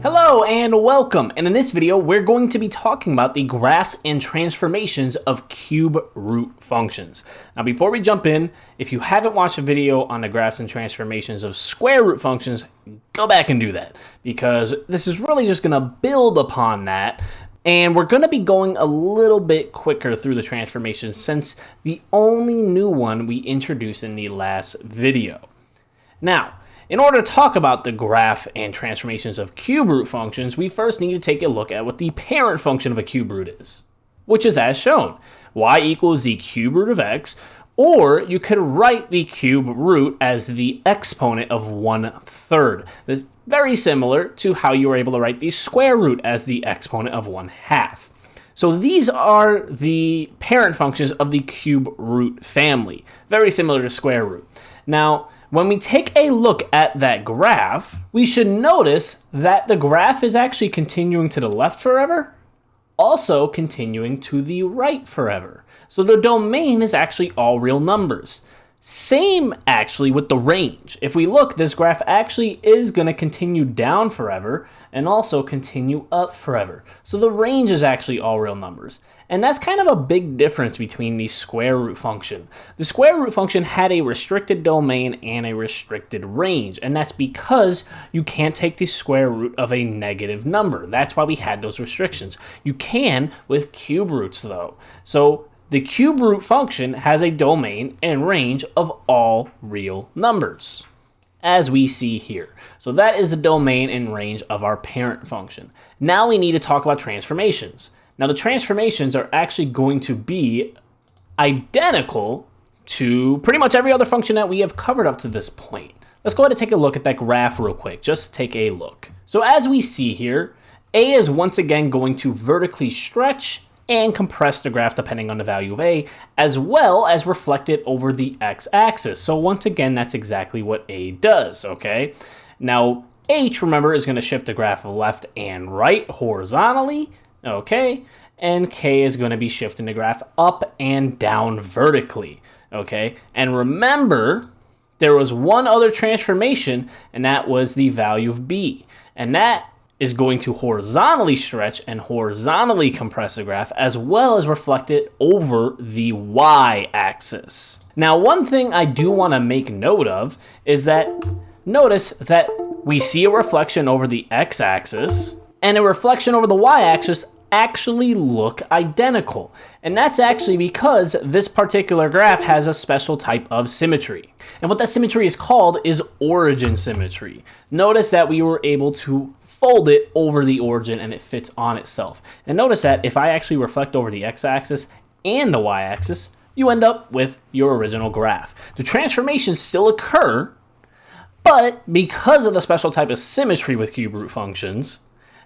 Hello and welcome, and in this video we're going to be talking about the graphs and transformations of cube root functions. Now before we jump in, if you haven't watched a video on the graphs and transformations of square root functions, go back and do that, because this is really just going to build upon that, and we're going to be going a little bit quicker through the transformations since the only new one we introduced in the last video. Now, in order to talk about the graph and transformations of cube root functions, we first need to take a look at what the parent function of a cube root is, which is as shown, y equals the cube root of x, or you could write the cube root as the exponent of 1/3. This is very similar to how you were able to write the square root as the exponent of 1/2. So these are the parent functions of the cube root family, very similar to square root. Now, when we take a look at that graph, we should notice that the graph is actually continuing to the left forever, also continuing to the right forever. So the domain is actually all real numbers. Same actually with the range. If we look, this graph actually is going to continue down forever and also continue up forever. So the range is actually all real numbers. And that's kind of a big difference between the square root function. The square root function had a restricted domain and a restricted range, and that's because you can't take the square root of a negative number. That's why we had those restrictions. You can with cube roots though. So the cube root function has a domain and range of all real numbers, as we see here. So that is the domain and range of our parent function. Now we need to talk about transformations. Now the transformations are actually going to be identical to pretty much every other function that we have covered up to this point. Let's go ahead and take a look at that graph real quick, just to take a look. So as we see here, A is once again going to vertically stretch and compress the graph depending on the value of A, as well as reflect it over the x-axis. So once again, that's exactly what A does, okay? Now, H, remember, is going to shift the graph left and right horizontally, okay? And K is going to be shifting the graph up and down vertically, okay? And remember, there was one other transformation, and that was the value of B. And that is going to horizontally stretch and horizontally compress the graph, as well as reflect it over the y-axis. Now, one thing I do want to make note of is that notice that we see a reflection over the x-axis and a reflection over the y-axis actually look identical. And that's actually because this particular graph has a special type of symmetry. And what that symmetry is called is origin symmetry. Notice that we were able to fold it over the origin and it fits on itself. And notice that if I actually reflect over the x-axis and the y-axis, you end up with your original graph. The transformations still occur, but because of the special type of symmetry with cube root functions,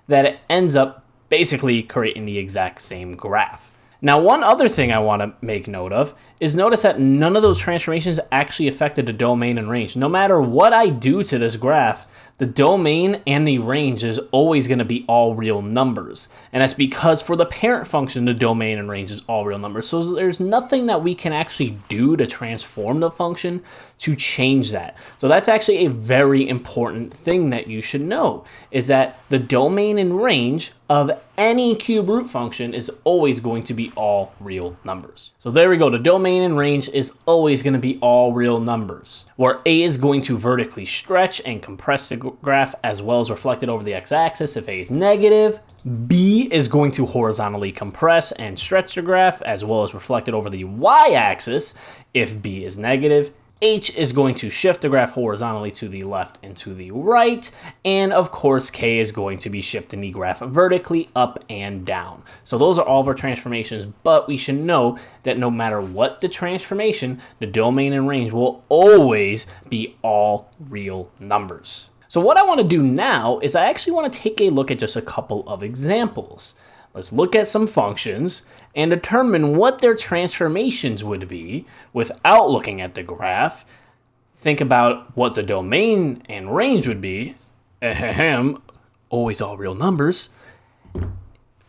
that it ends up basically creating the exact same graph. Now, one other thing I want to make note of is notice that none of those transformations actually affected the domain and range. No matter what I do to this graph, the domain and the range is always going to be all real numbers. And that's because for the parent function, the domain and range is all real numbers. So there's nothing that we can actually do to transform the function to change that. So that's actually a very important thing that you should know, is that the domain and range of any cube root function is always going to be all real numbers. So there we go. The domain and range is always going to be all real numbers, where A is going to vertically stretch and compress the graph as well as reflect it over the x-axis if A is negative. B is going to horizontally compress and stretch the graph as well as reflect it over the y-axis if B is negative. H is going to shift the graph horizontally to the left and to the right. And of course, K is going to be shifting the graph vertically up and down. So those are all of our transformations, but we should know that no matter what the transformation, the domain and range will always be all real numbers. So what I want to do now is I actually want to take a look at just a couple of examples. Let's look at some functions and determine what their transformations would be without looking at the graph. Think about what the domain and range would be. Always all real numbers.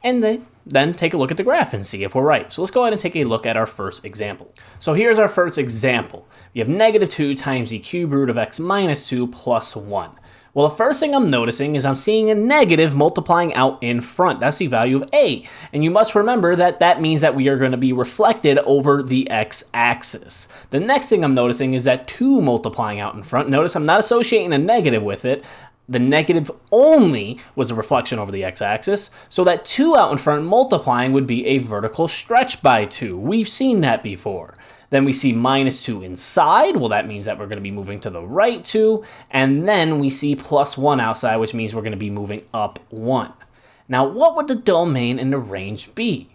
And then take a look at the graph and see if we're right. So let's go ahead and take a look at our first example. So here's our first example. We have -2 times the cube root of x minus 2 plus 1. Well, the first thing I'm noticing is I'm seeing a negative multiplying out in front. That's the value of a. And you must remember that that means that we are going to be reflected over the x-axis. The next thing I'm noticing is that 2 multiplying out in front. Notice I'm not associating a negative with it. The negative only was a reflection over the x-axis, so that 2 out in front multiplying would be a vertical stretch by 2. We've seen that before. Then we see -2 inside. Well, that means that we're going to be moving to the right 2. And then we see +1 outside, which means we're going to be moving up 1. Now, what would the domain and the range be?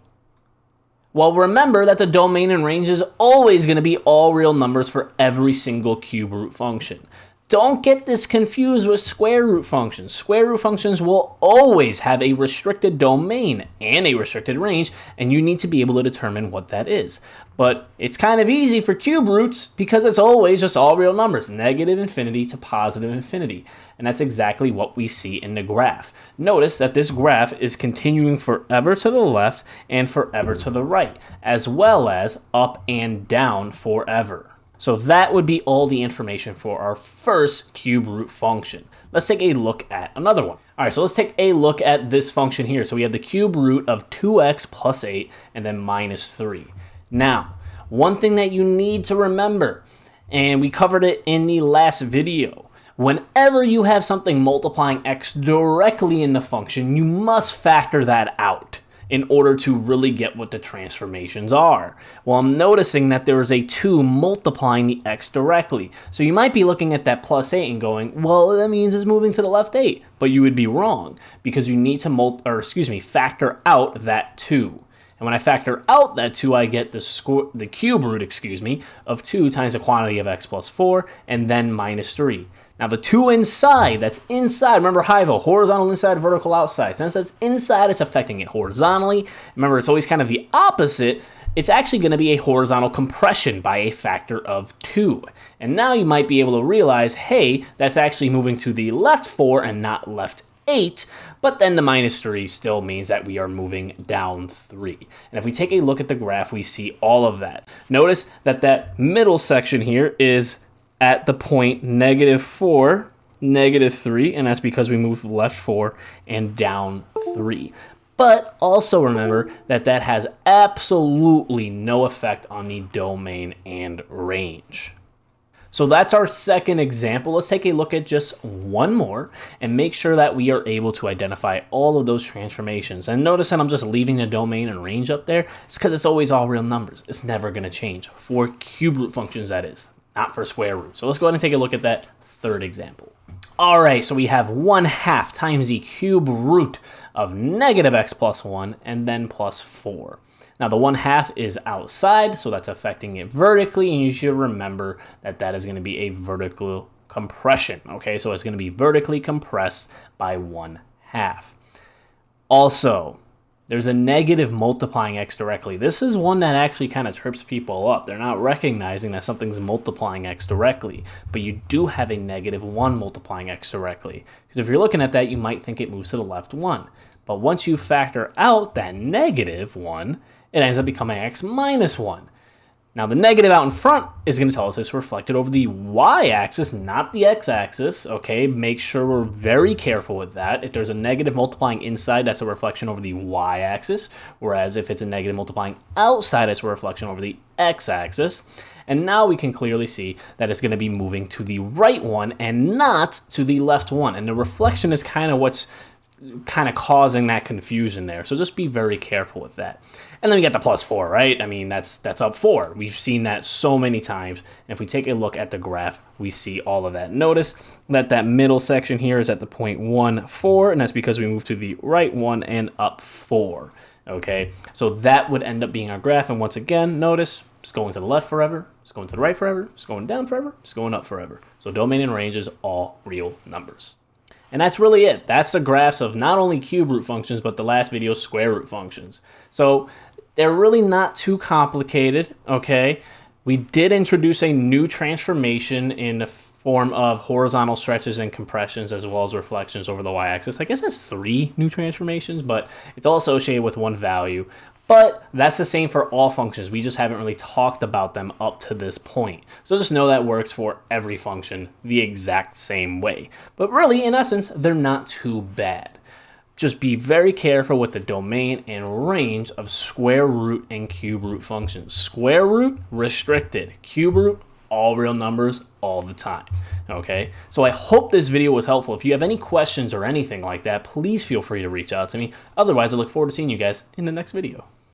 Well, remember that the domain and range is always going to be all real numbers for every single cube root function. Don't get this confused with square root functions. Square root functions will always have a restricted domain and a restricted range, and you need to be able to determine what that is. But it's kind of easy for cube roots because it's always just all real numbers, negative infinity to positive infinity. And that's exactly what we see in the graph. Notice that this graph is continuing forever to the left and forever to the right, as well as up and down forever. So that would be all the information for our first cube root function. Let's take a look at another one. All right, so let's take a look at this function here. So we have the cube root of 2x plus 8 and then -3. Now, one thing that you need to remember, and we covered it in the last video, whenever you have something multiplying x directly in the function, you must factor that out in order to really get what the transformations are. Well, I'm noticing that there is a 2 multiplying the x directly. So you might be looking at that +8 and going, well, that means it's moving to the left 8. But you would be wrong because you need to factor out that 2. And when I factor out that 2, I get the cube root, of 2 times the quantity of x plus 4 and then -3. Now the 2 inside, that's inside. Remember HIVO, horizontal inside, vertical outside. Since that's inside, it's affecting it horizontally. Remember, it's always kind of the opposite. It's actually going to be a horizontal compression by a factor of 2. And now you might be able to realize, hey, that's actually moving to the left 4 and not left 8, but then the -3 still means that we are moving down 3. And if we take a look at the graph, we see all of that. Notice that that middle section here is at the point -4, -3, and that's because we moved left 4 and down 3. But also remember that that has absolutely no effect on the domain and range. So that's our second example. Let's take a look at just one more and make sure that we are able to identify all of those transformations. And notice that I'm just leaving the domain and range up there. It's because it's always all real numbers. It's never going to change. For cube root functions, that is, not for square root. So let's go ahead and take a look at that third example. All right, so we have 1/2 times the cube root of -x plus 1 and then plus 4. Now the 1/2 is outside, so that's affecting it vertically, and you should remember that that is going to be a vertical compression, okay? So it's going to be vertically compressed by 1/2. Also, there's a negative multiplying x directly. This is one that actually kind of trips people up. They're not recognizing that something's multiplying x directly, but you do have a -1 multiplying x directly. Because if you're looking at that, you might think it moves to the left 1. But once you factor out that -1, it ends up becoming x minus 1. Now the negative out in front is going to tell us it's reflected over the y-axis, not the x-axis, okay? Make sure we're very careful with that. If there's a negative multiplying inside, that's a reflection over the y-axis, whereas if it's a negative multiplying outside, it's a reflection over the x-axis. And now we can clearly see that it's going to be moving to the right one and not to the left one. And the reflection is kind of what's kind of causing that confusion there. So just be very careful with that. And then we get the plus 4, right? I mean, that's up 4. We've seen that so many times. And if we take a look at the graph, we see all of that. Notice that that middle section here is at the point 1, 4, and that's because we moved to the right 1 and up 4. Okay, so that would end up being our graph. And once again, notice it's going to the left forever, it's going to the right forever, it's going down forever, it's going up forever. So domain and range is all real numbers. And that's really it. That's the graphs of not only cube root functions, but the last video's square root functions. So they're really not too complicated, okay? We did introduce a new transformation in the form of horizontal stretches and compressions as well as reflections over the y-axis. I guess that's 3 new transformations, but it's all associated with one value. But that's the same for all functions. We just haven't really talked about them up to this point. So just know that works for every function the exact same way. But really, in essence, they're not too bad. Just be very careful with the domain and range of square root and cube root functions. Square root, restricted. Cube root, all real numbers all the time. Okay, so I hope this video was helpful. If you have any questions or anything like that, please feel free to reach out to me. Otherwise, I look forward to seeing you guys in the next video.